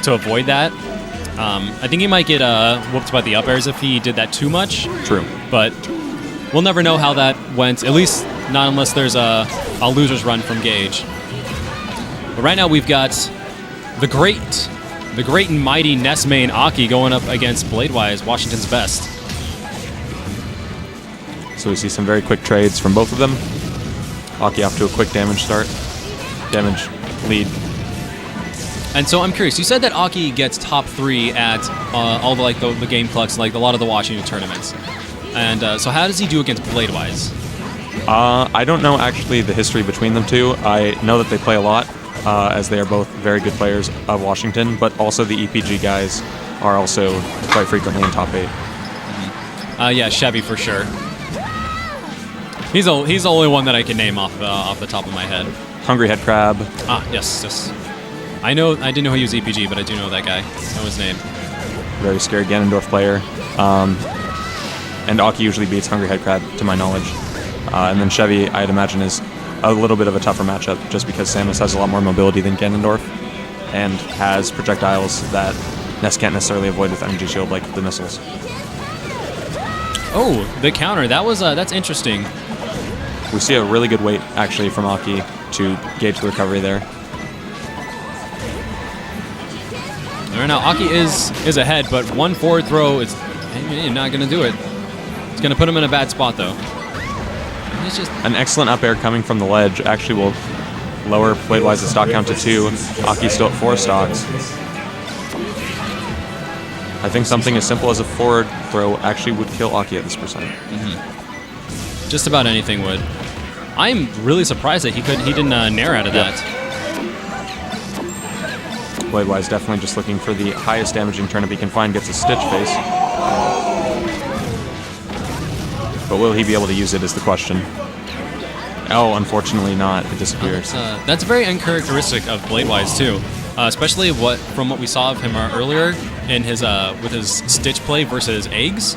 to avoid that. I think he might get whooped by the up airs if he did that too much. True. But we'll never know how that went, at least not unless there's a loser's run from Gage. But right now we've got the great and mighty Ness main Aki going up against Bladewise, Washington's best. So we see some very quick trades from both of them. Aki off to a quick damage lead. And so I'm curious, you said that Aki gets top 3 at all the game clucks, like a lot of the Washington tournaments. And so how does he do against Bladewise? I don't know actually the history between them two. I know that they play a lot, as they are both very good players of Washington, but also the EPG guys are also quite frequently in top 8. Yeah, Chevy for sure. He's the only one that I can name off the top of my head. Hungry Head Crab. Ah, yes. I didn't know he was EPG, but I do know that guy. I know his name. Very scary Ganondorf player. And Aki usually beats Hungry Head Crab, to my knowledge. And then Chevy, I'd imagine, is a little bit of a tougher matchup, just because Samus has a lot more mobility than Ganondorf, and has projectiles that Ness can't necessarily avoid with Energy Shield, like the missiles. Oh, the counter. That's interesting. We see a really good wait, actually, from Aki to gauge the recovery there. Right now, Aki is ahead, but one forward throw is not going to do it. It's going to put him in a bad spot, though. He's just an excellent up air coming from the ledge actually will lower Bladewise's stock count to 2. Aki's still at 4 stocks. I think something as simple as a forward throw actually would kill Aki at this percent. Just about anything would. I'm really surprised that he didn't nair out of that. Bladewise definitely just looking for the highest damaging turnip he can find, gets a Stitch face. But will he be able to use it is the question. Oh, unfortunately not. It disappears. That's very uncharacteristic of Bladewise too, especially from what we saw of him earlier in his with his Stitch play versus eggs.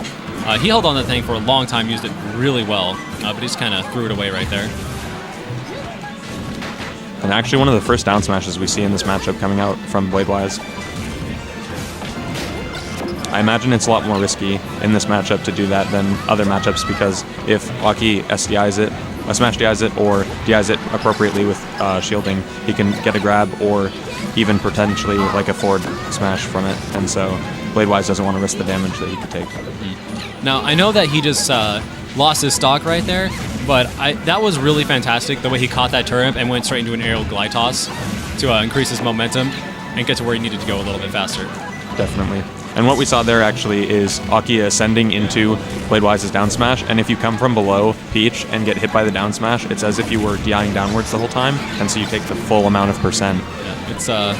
He held on the thing for a long time, used it really well, but he just kind of threw it away right there. And actually one of the first down smashes we see in this matchup coming out from Bladewise. I imagine it's a lot more risky in this matchup to do that than other matchups, because if Aki SDIs it, smash DIs it, or DIs it appropriately with shielding, he can get a grab or even potentially like a forward smash from it. And so Bladewise doesn't want to risk the damage that he could take. Now, I know that he just lost his stock right there, but that was really fantastic, the way he caught that turnip and went straight into an aerial glide toss to increase his momentum and get to where he needed to go a little bit faster. Definitely. And what we saw there actually is Aki ascending into Bladewise's down smash, and if you come from below Peach and get hit by the down smash, it's as if you were DIing downwards the whole time, and so you take the full amount of percent. Yeah,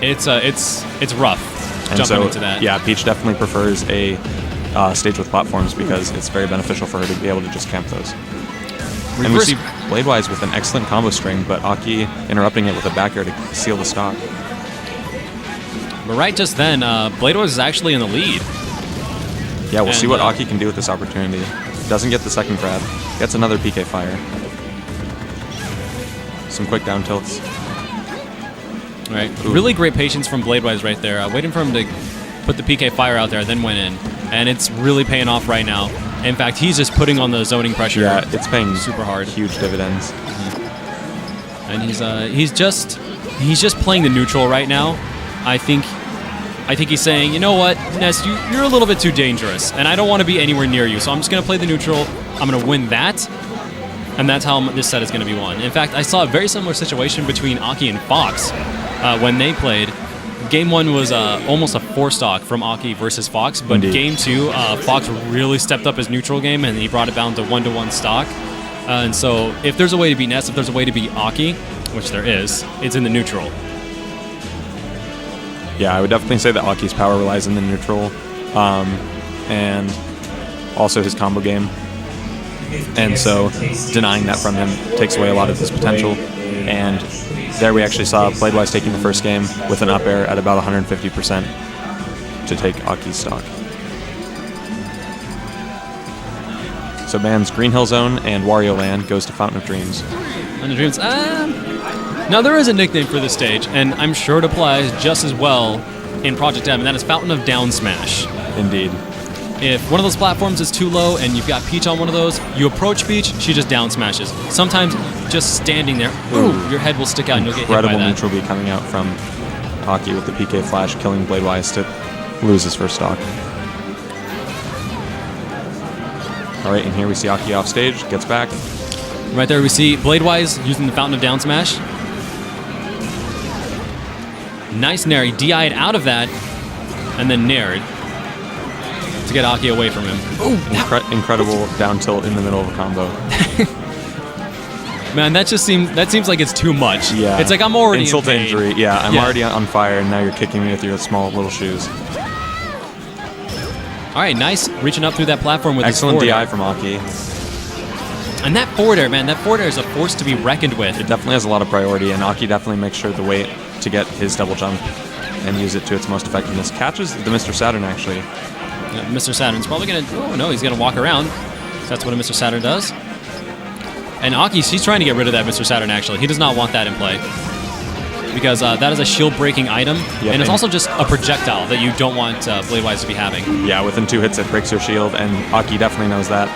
it's rough and jumping so, into that. Yeah, Peach definitely prefers a stage with platforms because it's very beneficial for her to be able to just camp those. And we see Bladewise with an excellent combo string, but Aki interrupting it with a back air to seal the stock. But right just then, Bladewise is actually in the lead. Yeah, we'll see what Aki can do with this opportunity. Doesn't get the second grab. Gets another PK fire. Some quick down tilts. All right. Really great patience from Bladewise right there. Waiting for him to put the PK fire out there, then went in. And it's really paying off right now. In fact, he's just putting on the zoning pressure. Yeah, it's paying super hard. Huge dividends. And he's just playing the neutral right now. I think he's saying, you know what, Ness, you're a little bit too dangerous, and I don't want to be anywhere near you, so I'm just going to play the neutral. I'm going to win that, and that's how this set is going to be won. In fact, I saw a very similar situation between Aki and Fox when they played. Game 1 was almost a 4-stock from Aki versus Fox, but Indeed. Game 2, Fox really stepped up his neutral game, and he brought it down to 1-to-1 stock. And so if there's a way to beat Ness, if there's a way to beat Aki, which there is, it's in the neutral. Yeah, I would definitely say that Aki's power relies in the neutral, and also his combo game. And so denying that from him takes away a lot of his potential. And there we actually saw Bladewise taking the first game with an up air at about 150% to take Aki's stock. So bans Green Hill Zone and Wario Land goes to Fountain of Dreams. Fountain of Dreams, Now, there is a nickname for this stage, and I'm sure it applies just as well in Project M, and that is Fountain of Down Smash. Indeed. If one of those platforms is too low and you've got Peach on one of those, you approach Peach, she just down smashes. Sometimes just standing there, ooh, your head will stick out and you'll get hit by Incredible that. neutral B coming out from Aki with the PK Flash, killing Bladewise to lose his first stock. All right, and here we see Aki off stage, gets back. Right there we see Bladewise using the Fountain of Down Smash. Nice Nair, he DI'd out of that, and then Naired to get Aki away from him. Ooh, Incredible down tilt in the middle of a combo. Man, that seems like it's too much. Yeah. It's like I'm already insult to in pain. injury. Yeah, I'm already on fire, and now you're kicking me with your small little shoes. All right, nice reaching up through that platform with Excellent his forward DI air. from Aki. And that forward air, man, that forward air is a force to be reckoned with. It definitely has a lot of priority, and Aki definitely makes sure to wait to get his double jump and use it to its most effectiveness. Catches the Mr. Saturn, actually. Yeah, Mr. Saturn's probably going to... Oh, no, he's going to walk around. That's what a Mr. Saturn does. And Aki, he's trying to get rid of that Mr. Saturn, actually. He does not want that in play. Because that is a shield-breaking item, and it's also just a projectile that you don't want Bladewise to be having. Yeah, within 2 hits, it breaks your shield, and Aki definitely knows that.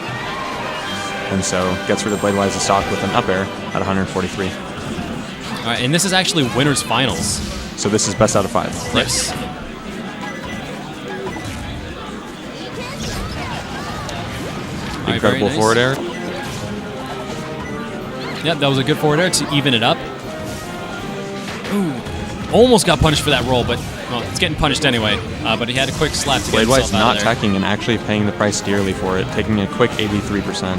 And so gets rid of Bladewise's stock with an up air at 143. All right, and this is actually winner's finals. So this is best out of 5. Right? Yes. Incredible forward air. Yep, that was a good forward air to even it up. Ooh, almost got punished for that roll, but well, it's getting punished anyway. But he had a quick slap to get himself Bladewise out not of there. teching and actually paying the price dearly for it, taking a quick 83%.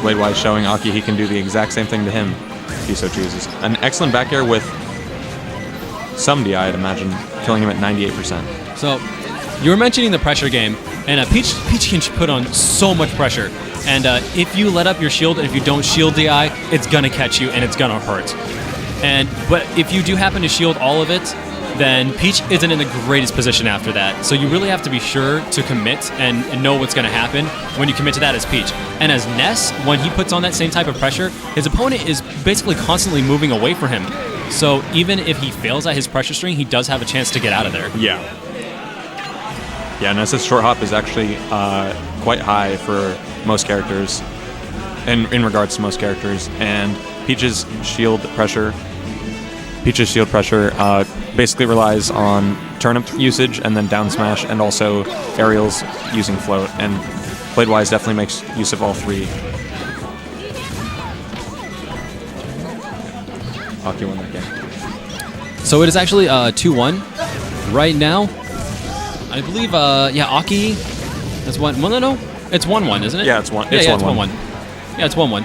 Bladewise showing Aki he can do the exact same thing to him if he so chooses. An excellent back air with some DI, I'd imagine, killing him at 98%. So, you were mentioning the pressure game, and Peach can put on so much pressure. And if you let up your shield, and if you don't shield DI, it's gonna catch you and it's gonna hurt. But if you do happen to shield all of it, then Peach isn't in the greatest position after that. So you really have to be sure to commit and know what's gonna happen when you commit to that as Peach. And as Ness, when he puts on that same type of pressure, his opponent is basically constantly moving away from him. So even if he fails at his pressure string, he does have a chance to get out of there. Yeah. Yeah, Ness's short hop is actually quite high for most characters, in regards to most characters, and Peach's shield pressure basically relies on turnip usage and then down smash, and also aerials using float, and Bladewise definitely makes use of all 3. Aki won that game. So it is actually 2-1 right now. I believe, yeah, Aki has won. Well, no, it's 1-1, isn't it? Yeah, it's 1. Yeah, It's it's 1-1. 1-1. Yeah, it's 1-1.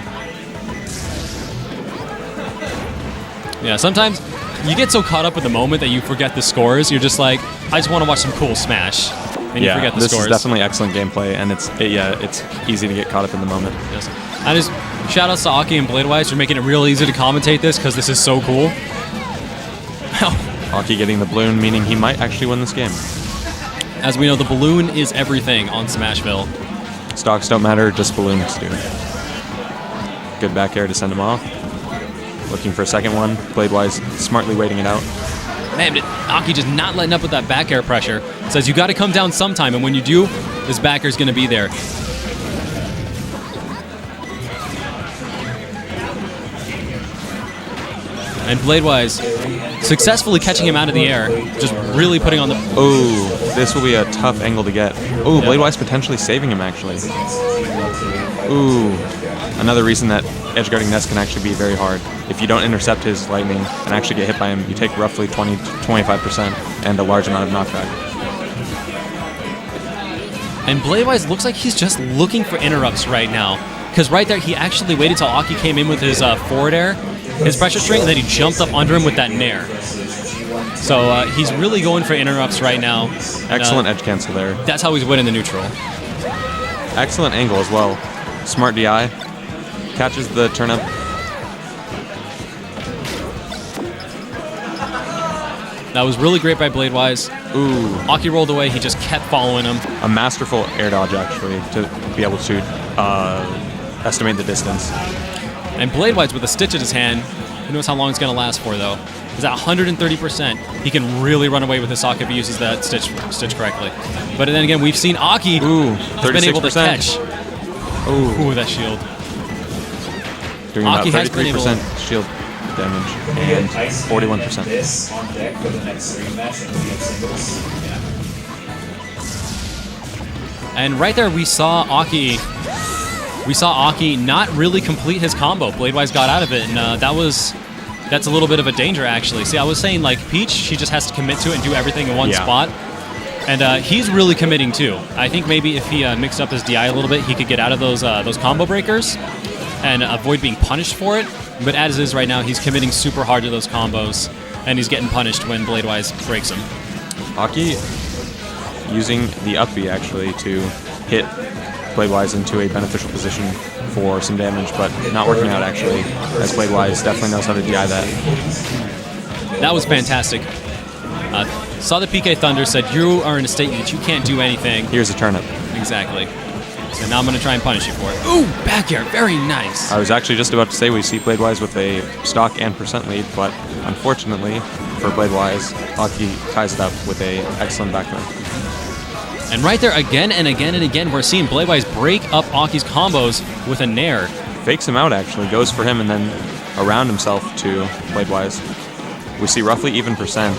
Yeah, sometimes you get so caught up with the moment that you forget the scores. You're just like, I just want to watch some cool Smash, and you forget the this scores. is definitely excellent gameplay, and it's easy to get caught up in the moment. Yes. I just shout outs to Aki and Bladewise for making it real easy to commentate this because this is so cool. Aki getting the balloon, meaning he might actually win this game. As we know, the balloon is everything on Smashville. Stocks don't matter, just balloons do. Good back air to send him off. Looking for a second one. Bladewise smartly waiting it out. Man, Aki just not letting up with that back air pressure. Says you got to come down sometime, and when you do, this back air is going to be there. And Bladewise successfully catching him out of the air, just really putting on the... Oh, this will be a tough angle to get. Oh, Bladewise potentially saving him, actually. Ooh, another reason that edgeguarding Ness can actually be very hard. If you don't intercept his lightning and actually get hit by him, you take roughly 20 to 25% and a large amount of knockback. And Bladewise looks like he's just looking for interrupts right now. Because right there, he actually waited till Aki came in with his forward air, his pressure string, and then he jumped up under him with that nair. So he's really going for interrupts right now. Excellent edge cancel there. That's how he's winning the neutral. Excellent angle as well. Smart DI. Catches the turnip. That was really great by Bladewise. Ooh. Aki rolled away. He just kept following him. A masterful air dodge, actually, to be able to estimate the distance. And Bladewise with a stitch at his hand, who knows how long it's going to last for, though. He's at 130%. He can really run away with his stock if he uses that stitch correctly. But then again, we've seen Aki has been able to catch. Ooh, that shield. Doing about 33% shield damage and 41%. This on deck for the next rematch in field singles. And right there, we saw Aki not really complete his combo. Bladewise got out of it, and that's a little bit of a danger, actually. See, I was saying, like, Peach, she just has to commit to it and do everything in one spot. And he's really committing, too. I think maybe if he mixed up his DI a little bit, he could get out of those combo breakers and avoid being punished for it. But as is right now, he's committing super hard to those combos, and he's getting punished when Bladewise breaks him. Aki using the up B, actually, to hit Bladewise into a beneficial position for some damage, but not working out, actually, as Bladewise definitely knows how to DI that. That was fantastic. Saw the PK Thunder, said, you are in a state that you can't do anything. Here's a turnip. Exactly. So now I'm going to try and punish you for it. Ooh, back air. Very nice. I was actually just about to say we see Bladewise with a stock and percent lead, but unfortunately for Bladewise, Aki ties it up with a excellent back throw. And right there, again and again and again, we're seeing Bladewise break up Aki's combos with a Nair. Fakes him out, actually. Goes for him and then around himself to Bladewise. We see roughly even percent.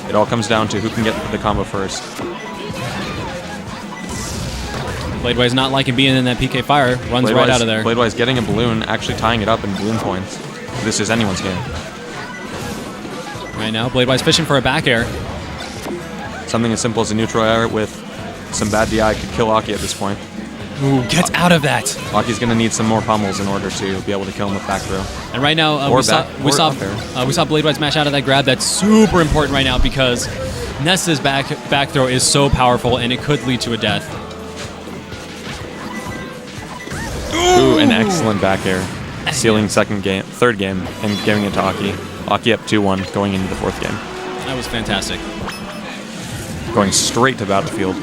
It all comes down to who can get the combo first. Bladewise not liking being in that PK fire. Runs right out of there. Bladewise getting a balloon, actually tying it up in balloon points. This is anyone's game. Right now, Bladewise fishing for a back air. Something as simple as a neutral air with some bad DI could kill Aki at this point. Ooh, gets out of that. Aki's going to need some more pummels in order to be able to kill him with back throw. And right now, we saw Bladewise mash out of that grab. That's super important right now because Ness's back throw is so powerful and it could lead to a death. Ooh, an excellent back air. Sealing third game, and giving it to Aki. Aki up 2-1 going into the fourth game. That was fantastic. Going straight to battlefield.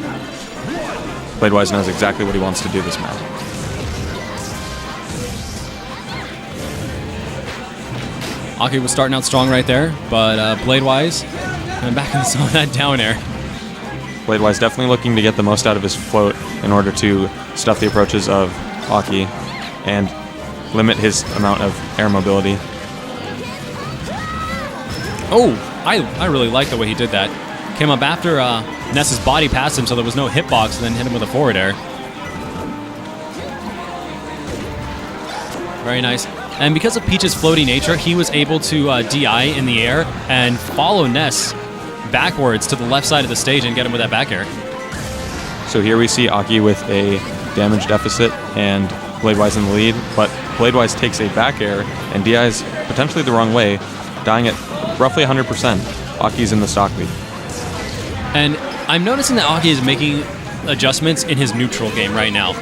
Bladewise knows exactly what he wants to do this map. Aki was starting out strong right there, but Bladewise coming back into some of that down air. Bladewise definitely looking to get the most out of his float in order to stuff the approaches of Aki and limit his amount of air mobility. Oh, I really like the way he did that. Came up after Ness's body passed him, so there was no hitbox, and then hit him with a forward air. Very nice. And because of Peach's floaty nature, he was able to DI in the air and follow Ness backwards to the left side of the stage and get him with that back air. So here we see Aki with a damage deficit and Bladewise in the lead, but Bladewise takes a back air and DIs potentially the wrong way, dying at roughly 100%. Aki's in the stock lead. And I'm noticing that Aki is making adjustments in his neutral game right now.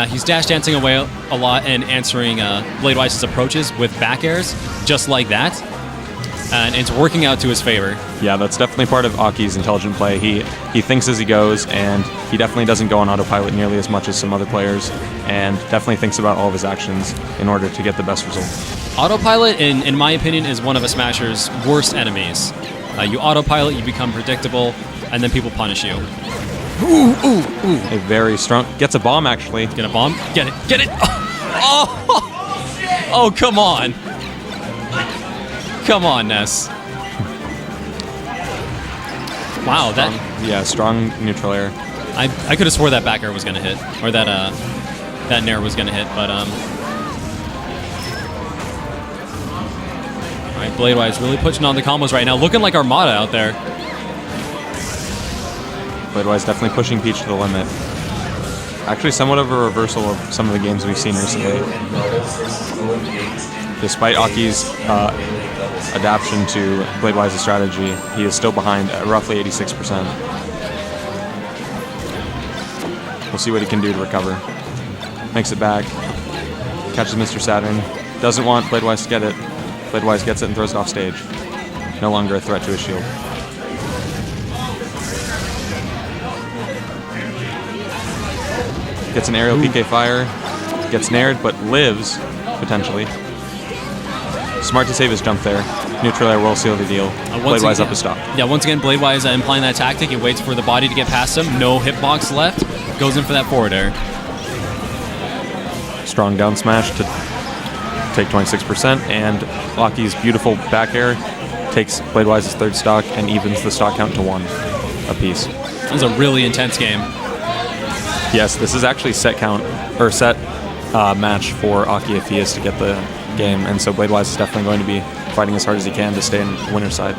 He's dash dancing away a lot and answering Bladewise's approaches with back airs, just like that. And it's working out to his favor. Yeah, that's definitely part of Aki's intelligent play. He thinks as he goes, and he definitely doesn't go on autopilot nearly as much as some other players, and definitely thinks about all of his actions in order to get the best result. Autopilot, in my opinion, is one of a Smasher's worst enemies. You autopilot, you become predictable, and then people punish you. Ooh, ooh, ooh. A very strong... Gets a bomb, actually. Get a bomb? Get it, get it! Oh, oh come on. Come on, Ness. Wow, that... Yeah, strong neutral air. I could have swore that back air was going to hit, or that that nair was going to hit, but... Alright, Bladewise really pushing on the combos right now, looking like Armada out there. Bladewise definitely pushing Peach to the limit. Actually, somewhat of a reversal of some of the games we've seen recently. Despite Aki's adaptation to Bladewise's strategy, he is still behind at roughly 86%. We'll see what he can do to recover. Makes it back. Catches Mr. Saturn. Doesn't want Bladewise to get it. Bladewise gets it and throws it off stage. No longer a threat to his shield. Gets an aerial PK fire. Gets nared, but lives, potentially. Smart to save his jump there. Neutral air will seal the deal. Bladewise up a stock. Yeah, once again, Bladewise implying that tactic. He waits for the body to get past him. No hitbox left. Goes in for that forward air. Strong down smash to take 26%, and Aki's beautiful back air takes Bladewise's third stock and evens the stock count to 1 apiece. This is a really intense game. Yes, this is actually set count or set match for Aki if he is to get the game, and so Bladewise is definitely going to be fighting as hard as he can to stay in the winner's side.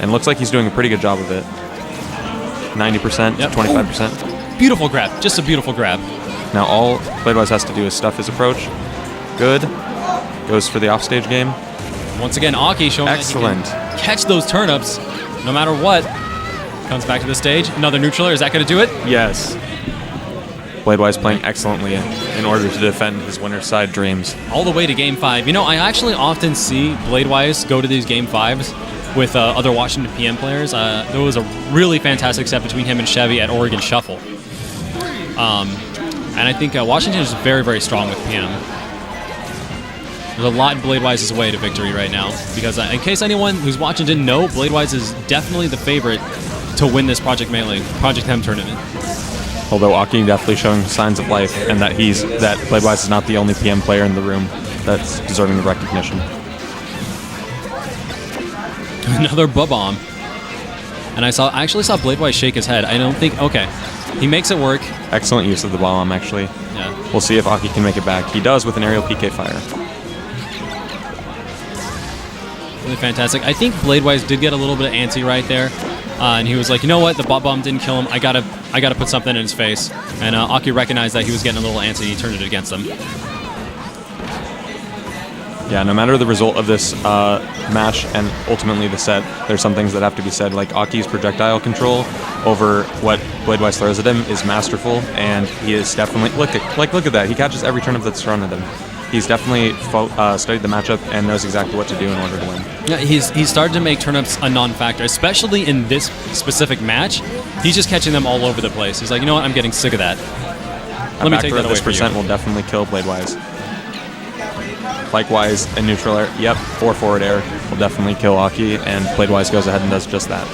And looks like he's doing a pretty good job of it. 90%, Yep. 25%. Beautiful grab. Just a beautiful grab. Now all Bladewise has to do is stuff his approach. Good. Goes for the offstage game. Once again, Aki showing Excellent. that he can catch those turnips no matter what. Comes back to the stage. Another neutral air. Is that going to do it? Yes. Bladewise playing excellently in order to defend his winner's side dreams. All the way to Game 5. You know, I actually often see Bladewise go to these Game 5s with other Washington PM players. There was a really fantastic set between him and Chevy at Oregon Shuffle. And I think Washington is very, very strong with PM. There's a lot in Bladewise's way to victory right now. Because in case anyone who's watching didn't know, Bladewise is definitely the favorite to win this Project M tournament. Although Aki definitely showing signs of life, and that Bladewise is not the only PM player in the room that's deserving of recognition. Another bomb. And I actually saw Bladewise shake his head. I don't think, okay. He makes it work. Excellent use of the bomb, actually. Yeah. We'll see if Aki can make it back. He does with an aerial PK fire. Really fantastic. I think Bladewise did get a little bit of antsy right there. And he was like, you know what? The bot bomb didn't kill him. I gotta put something in his face. And Aki recognized that he was getting a little antsy. He turned it against him. Yeah, no matter the result of this match and ultimately the set, there's some things that have to be said. Like Aki's projectile control over what Bladewise throws at him is masterful, and he is definitely look at that. He catches every turnip that's thrown at him. He's definitely studied the matchup and knows exactly what to do in order to win. Yeah, he's started to make turnips a non-factor, especially in this specific match. He's just catching them all over the place. He's like, you know what? I'm getting sick of that. Let me take that away this from percent you. will definitely kill Bladewise. Likewise, a neutral air, yep, or forward air will definitely kill Aki, and Bladewise goes ahead and does just that.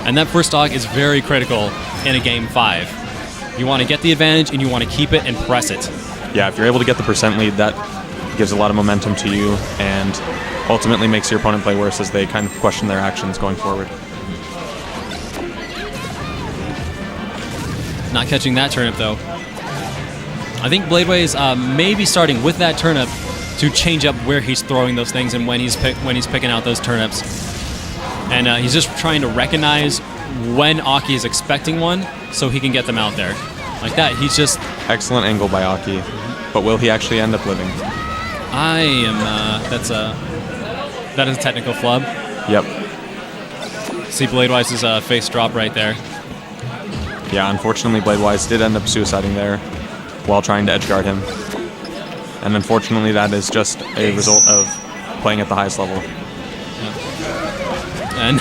And that first stock is very critical in a Game 5. You want to get the advantage, and you want to keep it and press it. Yeah, if you're able to get the percent lead, that gives a lot of momentum to you and ultimately makes your opponent play worse as they kind of question their actions going forward. Not catching that turnip, though. I think Bladewise may be starting with that turnip to change up where he's throwing those things and when he's picking out those turnips. And he's just trying to recognize when Aki is expecting one so he can get them out there. Like that, he's just... Excellent angle by Aki, but will he actually end up living? I am... that is a technical flub. Yep. See Bladewise's face drop right there. Yeah, unfortunately Bladewise did end up suiciding there while trying to edgeguard him. And unfortunately that is just a result of playing at the highest level. And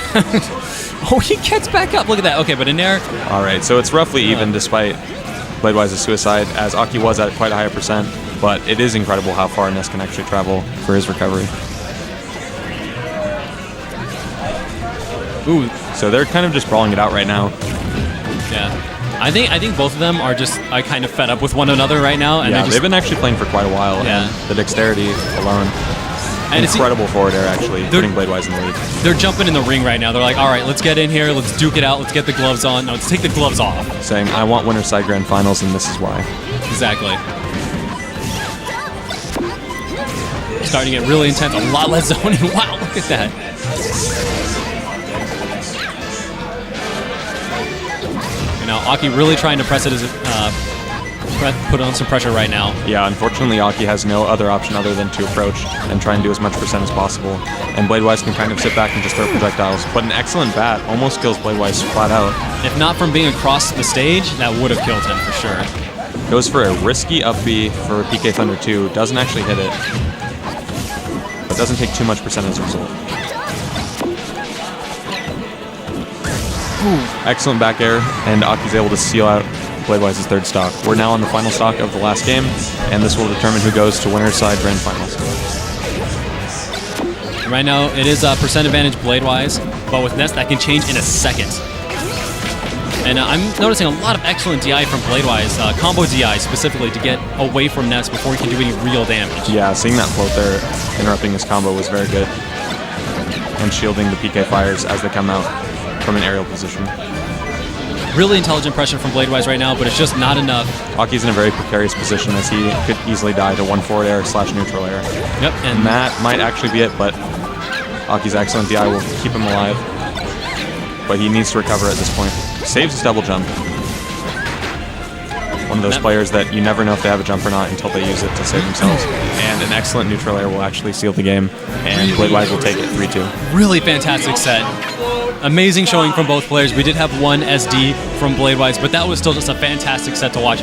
oh, he gets back up. Look at that. Okay, but in air. All right, so it's roughly even despite Bladewise's suicide, as Aki was at quite a higher percent, but it is incredible how far Ness can actually travel for his recovery. Ooh. So they're kind of just brawling it out right now. Yeah. I think both of them are just kind of fed up with one another right now. And Yeah, they've been actually playing for quite a while. Yeah. And the dexterity alone. And Incredible forward air, actually, putting Bladewise in the lead. They're jumping in the ring right now. They're like, all right, let's get in here. Let's duke it out. Let's get the gloves on. No, let's take the gloves off. Saying, I want winner's side grand finals, and this is why. Exactly. Starting to get really intense. A lot less zoning. Wow, look at that. You know, Aki really trying to press it as put on some pressure right now. Yeah, unfortunately, Aki has no other option other than to approach and try and do as much percent as possible. And Bladewise can kind of sit back and just throw projectiles. But an excellent bat almost kills Bladewise flat out. If not from being across the stage, that would have killed him for sure. Goes for a risky up B for PK Thunder 2. Doesn't actually hit it. But doesn't take too much percent as a result. Ooh. Excellent back air, and Aki's able to seal out Bladewise's third stock. We're now on the final stock of the last game, and this will determine who goes to winner's side grand finals. Right now, it is a percent advantage Bladewise, but with Ness, that can change in a second. And I'm noticing a lot of excellent DI from Bladewise, combo DI specifically, to get away from Ness before he can do any real damage. Yeah, seeing that float there, interrupting his combo was very good. And shielding the PK fires as they come out from an aerial position. Really intelligent pressure from Bladewise right now, but it's just not enough. Aki's in a very precarious position as he could easily die to 1 forward air / neutral air. Yep, And that might actually be it, but Aki's excellent DI will keep him alive. But he needs to recover at this point. Saves his double jump. One of those players that you never know if they have a jump or not until they use it to save themselves. And an excellent neutral air will actually seal the game, and Bladewise will take it 3-2. Really fantastic set. Amazing showing from both players. We did have one SD from Bladewise, but that was still just a fantastic set to watch.